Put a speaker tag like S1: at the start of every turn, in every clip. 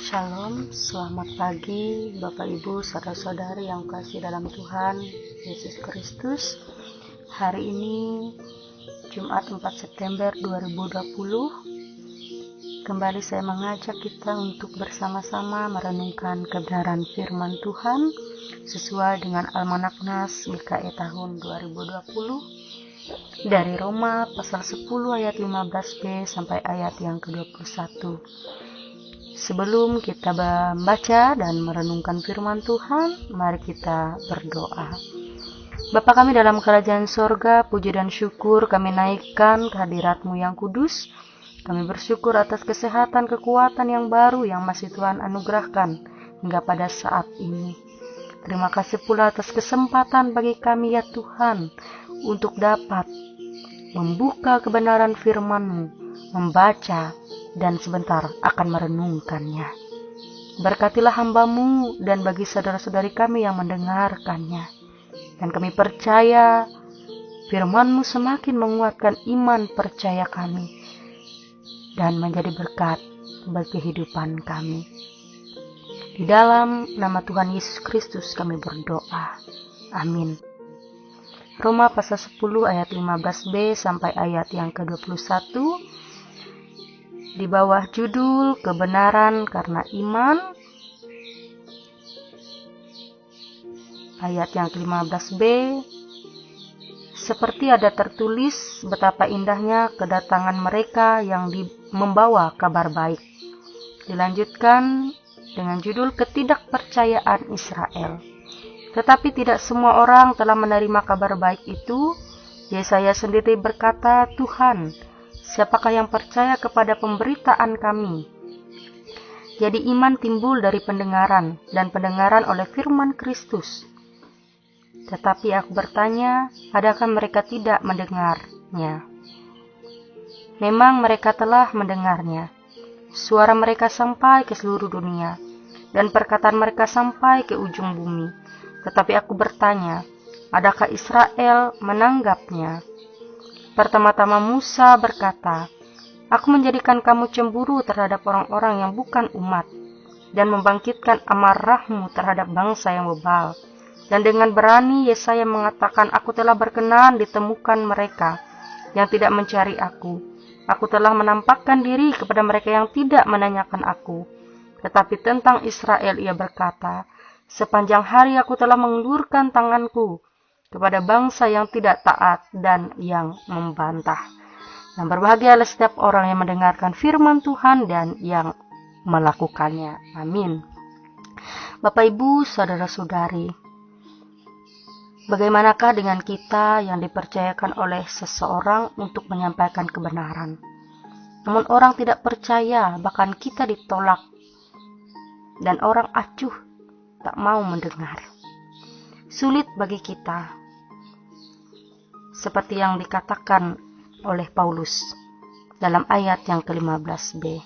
S1: Shalom, selamat pagi Bapak Ibu, saudara-saudari yang kasih dalam Tuhan Yesus Kristus. Hari ini Jumat 4 September 2020. Kembali saya mengajak kita untuk bersama-sama merenungkan kebenaran firman Tuhan sesuai dengan Almanak Nas GKI tahun 2020 dari Roma pasal 10 ayat 15b sampai ayat yang ke-21. Sebelum kita membaca dan merenungkan firman Tuhan, mari kita berdoa. Bapa kami dalam kerajaan sorga, puji dan syukur kami naikkan kehadirat-Mu yang kudus. Kami bersyukur atas kesehatan, kekuatan yang baru yang masih Tuhan anugerahkan hingga pada saat ini. Terima kasih pula atas kesempatan bagi kami ya Tuhan, untuk dapat membuka kebenaran firman-Mu, membaca, dan sebentar akan merenungkannya. Berkatilah hamba-Mu dan bagi saudara-saudari kami yang mendengarkannya. Dan kami percaya firman-Mu semakin menguatkan iman percaya kami dan menjadi berkat bagi kehidupan kami. Di dalam nama Tuhan Yesus Kristus kami berdoa. Amin. Roma pasal 10 ayat 15b sampai ayat yang ke-21. Di bawah judul kebenaran karena iman, ayat yang ke-15b, seperti ada tertulis betapa indahnya kedatangan mereka yang membawa kabar baik. Dilanjutkan dengan judul ketidakpercayaan Israel. Tetapi tidak semua orang telah menerima kabar baik itu. Yesaya sendiri berkata, Tuhan, siapakah yang percaya kepada pemberitaan kami? Jadi iman timbul dari pendengaran, dan pendengaran oleh firman Kristus. Tetapi aku bertanya, adakah mereka tidak mendengarnya? Memang mereka telah mendengarnya. Suara mereka sampai ke seluruh dunia, dan perkataan mereka sampai ke ujung bumi. Tetapi aku bertanya, adakah Israel menanggapnya? Pertama-tama Musa berkata, aku menjadikan kamu cemburu terhadap orang-orang yang bukan umat, dan membangkitkan amarahmu terhadap bangsa yang bebal. Dan dengan berani Yesaya mengatakan, aku telah berkenan ditemukan mereka yang tidak mencari aku. Aku telah menampakkan diri kepada mereka yang tidak menanyakan aku. Tetapi tentang Israel ia berkata, sepanjang hari aku telah mengulurkan tanganku kepada bangsa yang tidak taat dan yang membantah. Dan berbahagialah setiap orang yang mendengarkan firman Tuhan dan yang melakukannya. Amin. Bapak Ibu, saudara-saudari, bagaimanakah dengan kita yang dipercayakan oleh seseorang untuk menyampaikan kebenaran? Namun orang tidak percaya, bahkan kita ditolak, dan orang acuh tak mau mendengar. Sulit bagi kita, seperti yang dikatakan oleh Paulus dalam ayat yang ke-15b.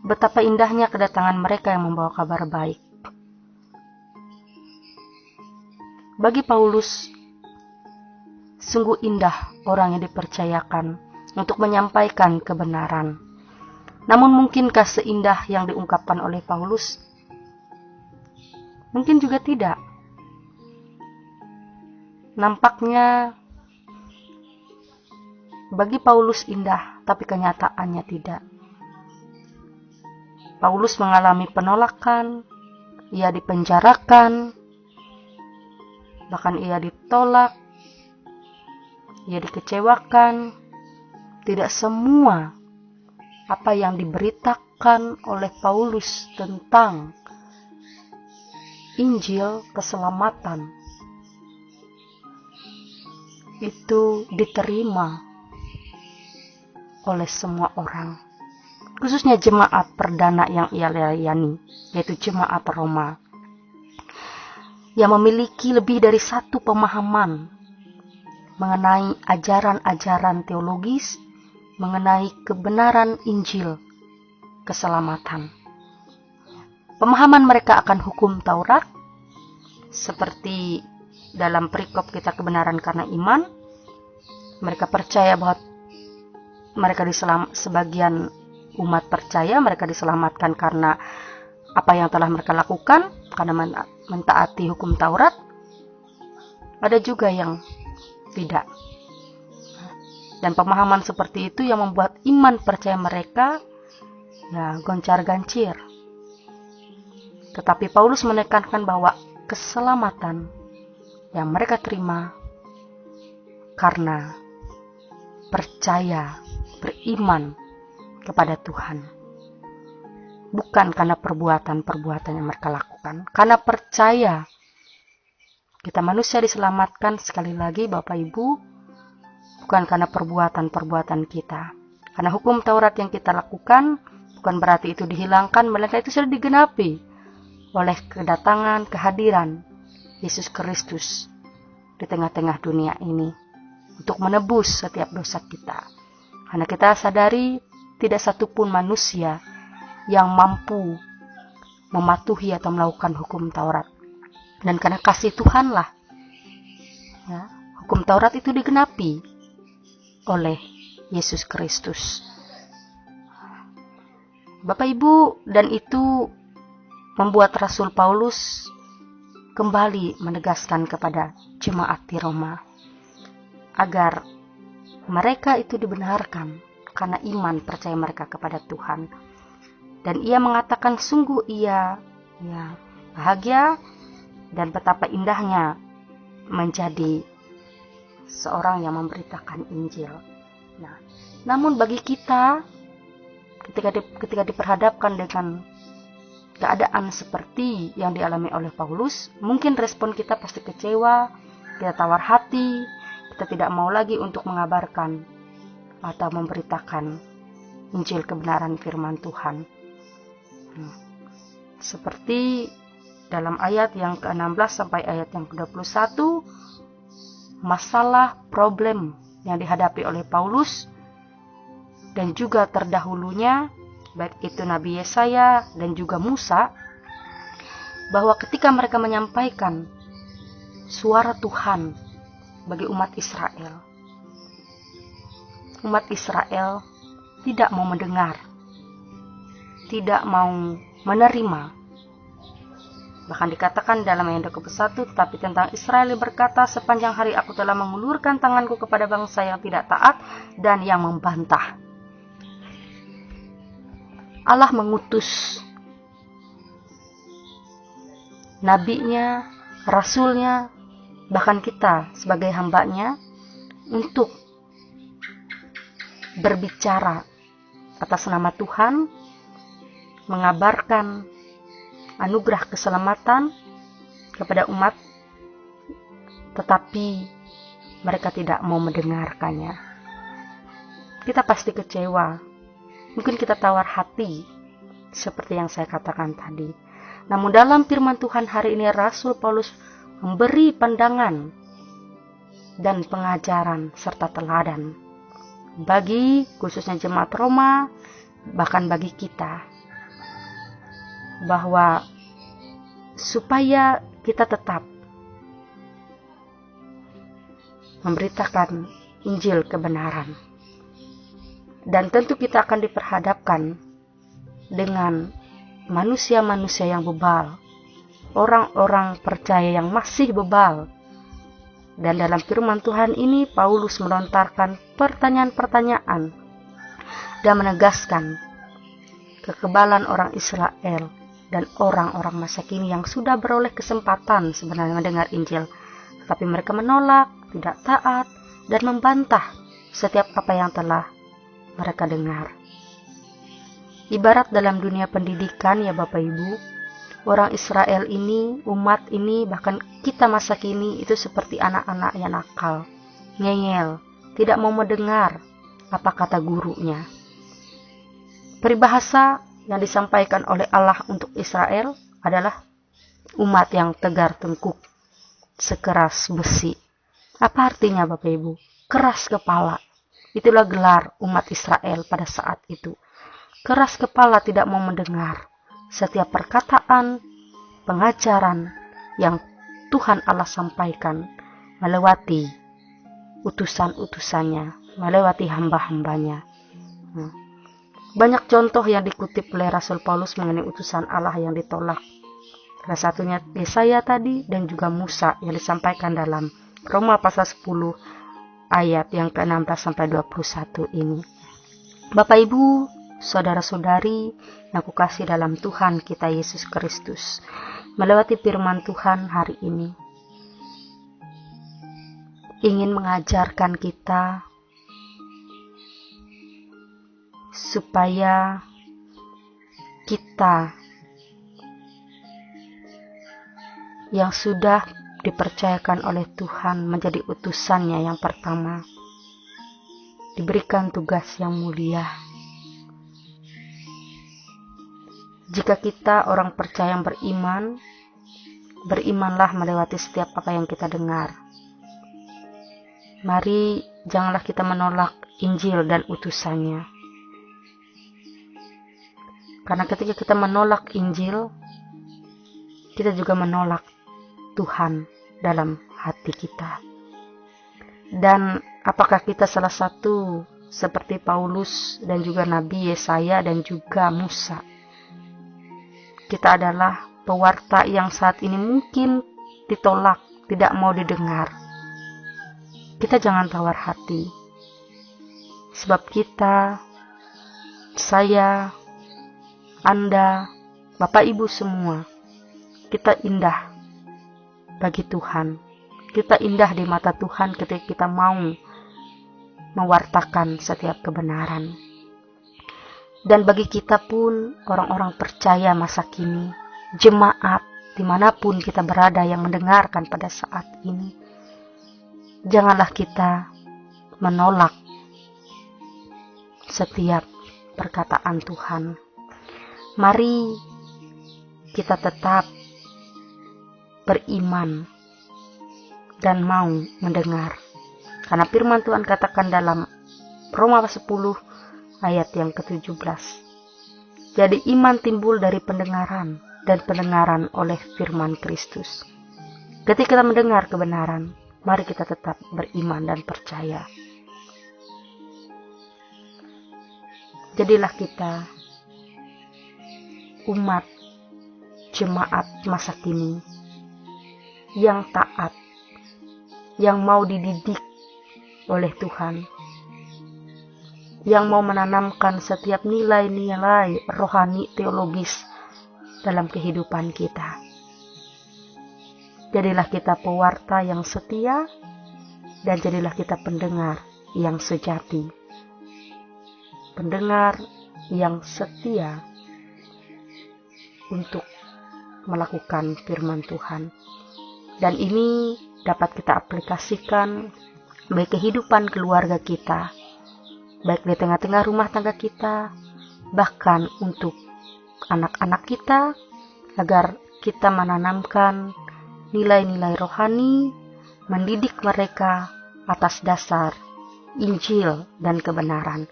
S1: Betapa indahnya kedatangan mereka yang membawa kabar baik. Bagi Paulus, sungguh indah orang yang dipercayakan untuk menyampaikan kebenaran. Namun mungkinkah seindah yang diungkapkan oleh Paulus? Mungkin juga tidak. Nampaknya bagi Paulus indah, tapi kenyataannya tidak. Paulus mengalami penolakan, ia dipenjarakan, bahkan ia ditolak, ia dikecewakan. Tidak semua apa yang diberitakan oleh Paulus tentang Injil keselamatan itu diterima oleh semua orang, khususnya jemaat perdana yang ia layani, yaitu jemaat Roma, yang memiliki lebih dari satu pemahaman mengenai ajaran-ajaran teologis, mengenai kebenaran Injil keselamatan. Pemahaman mereka akan hukum Taurat, seperti dalam perikop kita kebenaran karena iman, mereka percaya bahwa mereka sebagian umat percaya mereka diselamatkan karena apa yang telah mereka lakukan, karena mentaati hukum Taurat. Ada juga yang tidak. Dan pemahaman seperti itu yang membuat iman percaya mereka goncar-gancir. Tetapi Paulus menekankan bahwa keselamatan yang mereka terima karena percaya, beriman kepada Tuhan. Bukan karena perbuatan-perbuatan yang mereka lakukan. Karena percaya. Kita manusia diselamatkan, sekali lagi Bapak Ibu, bukan karena perbuatan-perbuatan kita. Karena hukum Taurat yang kita lakukan bukan berarti itu dihilangkan, melainkan itu sudah digenapi oleh kedatangan, kehadiran Yesus Kristus di tengah-tengah dunia ini untuk menebus setiap dosa kita. Karena kita sadari tidak satupun manusia yang mampu mematuhi atau melakukan hukum Taurat. Dan karena kasih Tuhanlah, hukum Taurat itu digenapi oleh Yesus Kristus. Bapak Ibu, dan itu membuat Rasul Paulus kembali menegaskan kepada jemaat di Roma agar mereka itu dibenarkan karena iman percaya mereka kepada Tuhan. Dan ia mengatakan sungguh ia bahagia dan betapa indahnya menjadi seorang yang memberitakan Injil. Namun bagi kita ketika diperhadapkan dengan keadaan seperti yang dialami oleh Paulus, mungkin respon kita pasti kecewa, kita tawar hati, kita tidak mau lagi untuk mengabarkan atau memberitakan Injil kebenaran firman Tuhan. Seperti dalam ayat yang ke-16 sampai ayat yang ke-21, masalah problem yang dihadapi oleh Paulus dan juga terdahulunya, baik itu Nabi Yesaya dan juga Musa, bahwa ketika mereka menyampaikan suara Tuhan bagi umat Israel tidak mau mendengar, tidak mau menerima. Bahkan dikatakan dalam ayat ke-1, tetapi tentang Israel berkata, sepanjang hari aku telah mengulurkan tanganku kepada bangsa yang tidak taat dan yang membantah. Allah mengutus nabinya, rasulnya, bahkan kita sebagai hambanya untuk berbicara atas nama Tuhan, mengabarkan anugerah keselamatan kepada umat, tetapi mereka tidak mau mendengarkannya. Kita pasti kecewa, mungkin kita tawar hati, seperti yang saya katakan tadi. Namun dalam firman Tuhan hari ini, Rasul Paulus memberi pandangan dan pengajaran serta teladan bagi khususnya jemaat Roma, bahkan bagi kita, bahwa supaya kita tetap memberitakan Injil kebenaran. Dan tentu kita akan diperhadapkan dengan manusia-manusia yang bebal, orang-orang percaya yang masih bebal. Dan dalam firman Tuhan ini Paulus melontarkan pertanyaan-pertanyaan dan menegaskan kekebalan orang Israel dan orang-orang masa kini yang sudah beroleh kesempatan sebenarnya mendengar Injil, tapi mereka menolak, tidak taat, dan membantah setiap apa yang telah mereka dengar. Ibarat dalam dunia pendidikan ya Bapak Ibu, orang Israel ini, umat ini, bahkan kita masa kini itu seperti anak-anak yang nakal, ngeyel, tidak mau mendengar apa kata gurunya. Peribahasa yang disampaikan oleh Allah untuk Israel adalah umat yang tegar tengkuk, sekeras besi. Apa artinya Bapak Ibu? Keras kepala. Itulah gelar umat Israel pada saat itu. Keras kepala, tidak mau mendengar setiap perkataan, pengajaran yang Tuhan Allah sampaikan melewati utusan-utusannya, melewati hamba-hambanya. Banyak contoh yang dikutip oleh Rasul Paulus mengenai utusan Allah yang ditolak. Salah satunya Yesaya tadi dan juga Musa yang disampaikan dalam Roma pasal 10 ayat yang ke-16 sampai 21 ini. Bapak Ibu, saudara-saudari yang kukasihi dalam Tuhan kita Yesus Kristus, melewati firman Tuhan hari ini ingin mengajarkan kita supaya kita yang sudah dipercayakan oleh Tuhan menjadi utusannya yang pertama, diberikan tugas yang mulia. Jika kita orang percaya yang beriman, berimanlah melewati setiap apa yang kita dengar. Mari janganlah kita menolak Injil dan utusannya. Karena ketika kita menolak Injil, kita juga menolak Tuhan dalam hati kita. Dan apakah kita salah satu seperti Paulus dan juga Nabi Yesaya dan juga Musa? Kita adalah pewarta yang saat ini mungkin ditolak, tidak mau didengar. Kita jangan tawar hati. Sebab kita, saya, Anda, Bapak Ibu semua, kita indah bagi Tuhan. Kita indah di mata Tuhan ketika kita mau mewartakan setiap kebenaran. Dan bagi kita pun, orang-orang percaya masa kini, jemaat, dimanapun kita berada yang mendengarkan pada saat ini, janganlah kita menolak setiap perkataan Tuhan. Mari kita tetap beriman dan mau mendengar. Karena firman Tuhan katakan dalam Roma 10 ayat yang ke-17. Jadi iman timbul dari pendengaran dan pendengaran oleh firman Kristus. Ketika kita mendengar kebenaran, mari kita tetap beriman dan percaya. Jadilah kita umat jemaat masa kini yang taat, yang mau dididik oleh Tuhan, yang mau menanamkan setiap nilai-nilai rohani teologis dalam kehidupan kita. Jadilah kita pewarta yang setia dan jadilah kita pendengar yang sejati. Pendengar yang setia untuk melakukan firman Tuhan. Dan ini dapat kita aplikasikan baik kehidupan keluarga kita, baik di tengah-tengah rumah tangga kita, bahkan untuk anak-anak kita, agar kita menanamkan nilai-nilai rohani, mendidik mereka atas dasar Injil dan kebenaran.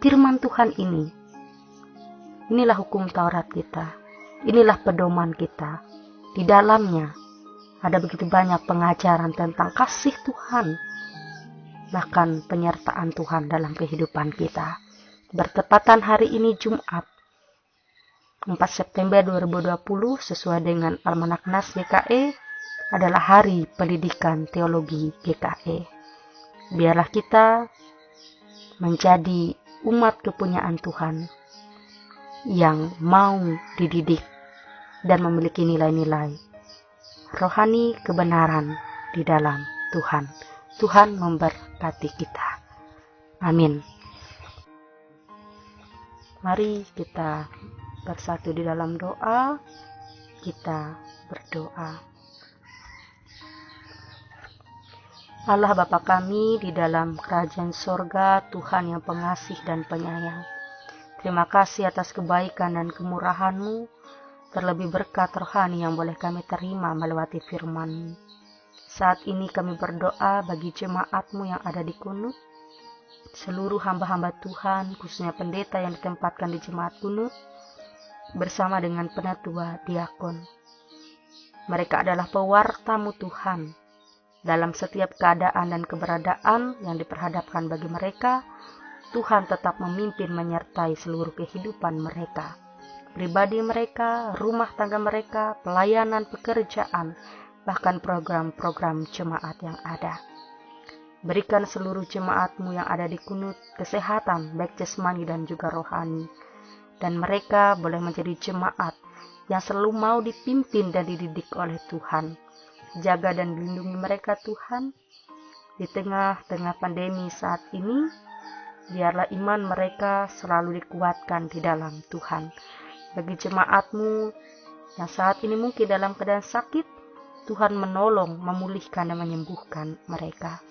S1: Firman Tuhan inilah hukum Taurat kita, inilah pedoman kita. Di dalamnya ada begitu banyak pengajaran tentang kasih Tuhan, bahkan penyertaan Tuhan dalam kehidupan kita. Bertepatan hari ini Jumat 4 September 2020 sesuai dengan Almanak Nas GKE adalah Hari Pendidikan Teologi GKE. Biarlah kita menjadi umat kepunyaan Tuhan yang mau dididik dan memiliki nilai-nilai rohani kebenaran di dalam Tuhan. Tuhan memberkati kita. Amin. Mari kita bersatu di dalam doa. Kita berdoa. Allah Bapa kami di dalam kerajaan sorga, Tuhan yang pengasih dan penyayang. Terima kasih atas kebaikan dan kemurahan-Mu, terlebih berkat rohani yang boleh kami terima melewati firman-Mu. Saat ini kami berdoa bagi jemaat-Mu yang ada di Kunut, seluruh hamba-hamba Tuhan, khususnya pendeta yang ditempatkan di jemaat Kunut, bersama dengan penatua diakon. Mereka adalah pewarta-Mu Tuhan, dalam setiap keadaan dan keberadaan yang diperhadapkan bagi mereka. Tuhan tetap memimpin menyertai seluruh kehidupan mereka, pribadi mereka, rumah tangga mereka, pelayanan pekerjaan, bahkan program-program jemaat yang ada. Berikan seluruh jemaat-Mu yang ada di Kunut kesehatan, baik jasmani dan juga rohani. Dan mereka boleh menjadi jemaat yang selalu mau dipimpin dan dididik oleh Tuhan. Jaga dan lindungi mereka Tuhan. Di tengah-tengah pandemi saat ini, biarlah iman mereka selalu dikuatkan di dalam Tuhan. Bagi jemaat-Mu yang saat ini mungkin dalam keadaan sakit, Tuhan menolong, memulihkan dan menyembuhkan mereka.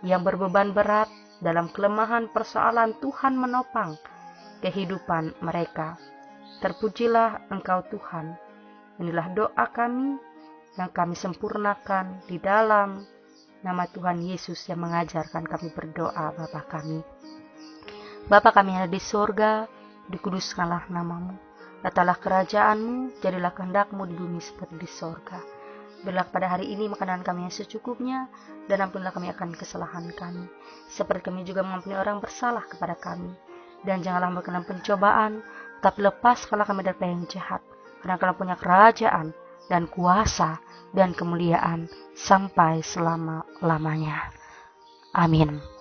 S1: Yang berbeban berat dalam kelemahan persoalan, Tuhan menopang kehidupan mereka. Terpujilah Engkau Tuhan. Inilah doa kami yang kami sempurnakan di dalam nama Tuhan Yesus yang mengajarkan kami berdoa. Bapa kami, Bapa kami yang ada di sorga, dikuduskanlah namamu. Datanglah kerajaan-Mu, jadilah kehendak-Mu di bumi seperti di sorga. Berilah pada hari ini makanan kami yang secukupnya, dan ampunilah kami akan kesalahan kami, seperti kami juga mengampuni orang bersalah kepada kami. Dan janganlah kami dalam pencobaan, tapi lepaskanlah kami dari yang jahat, karena Kau punya kerajaan dan kuasa dan kemuliaan sampai selama-lamanya. Amin.